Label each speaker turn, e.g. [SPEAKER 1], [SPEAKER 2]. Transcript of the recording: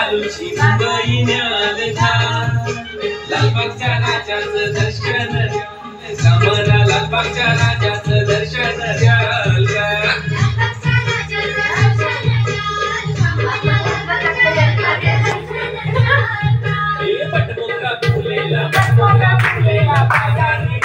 [SPEAKER 1] मालुशी मुंबई न्याल लालबागच्या राजाचं दर्शन आम्हाला लालबागच्या राजाचं दर्शन द्याल पटमोगरा फुलेला बाजारी